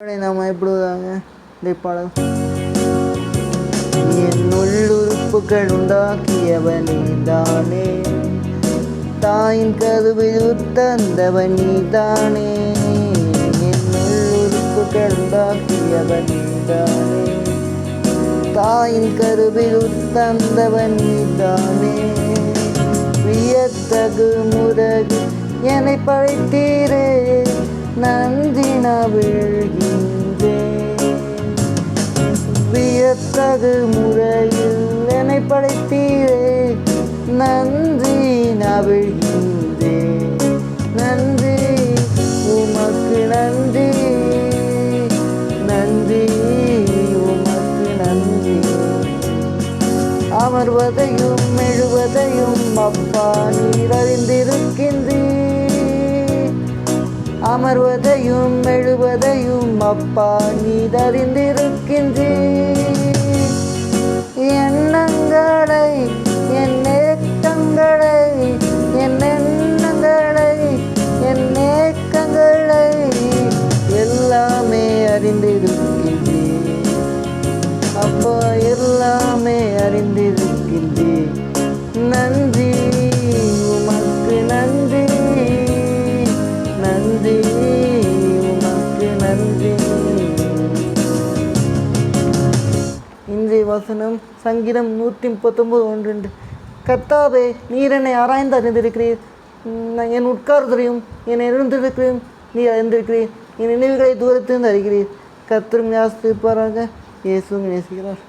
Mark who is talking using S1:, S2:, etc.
S1: நாம் எப்படிதாங்க இந்த பாடல் என் உள்ளுறுப்புகள் உண்டாக்கியவன் நீதானே, தாயின் கருவில் தந்தவன் நீதானே. என் உள்ளுறுப்புகள் உண்டாக்கியவன் நீதானே, தாயின் கருவில் தந்தவன் நீதானே. வியத்தகு முறகு என்னை படைத்தீரே, நன்றி நான் விழுகின்றேன். வியத்தகு முறையில் என்னை படைத்தீரே, நன்றி நான் விழுகின்றேன். நன்றி உமக்கு நன்றி, நன்றி உமக்கு நன்றி. அமர்வதையும் எழுவதையும் அப்பா நீர் அறிந்திருக்கின்றீர். அமர்வதையும் எழுவதையும் அப்பா நீர் அறிந்திருக்கின்றீர். எண்ணங்களை என் ஏக்கங்களை, என் எண்ணங்களை என் ஏக்கங்களை எல்லாமே அறிந்திருக்கின்றீர். அப்பா எல்லாமே அறிந்திருக்கின்றீர். நன்றி உமக்கு நன்றி, நன்றி உமக்கு நன்றி. இன்றைய வசனம் சங்கீதம் 139:1. கர்த்தாவே, நீர் என்னை ஆராய்ந்து அறிந்திருக்கிறீர். என் உட்கார்தலையும் என் எழுந்திருக்கிறேன் நீர் அறிந்திருக்கிறீர். என் நினைவுகளை தூரத்திலிருந்து அறிகிறீர். கர்த்தரும் ஆசீர்வதிப்பாராக. இயேசுவும் நேசிக்கிறார்.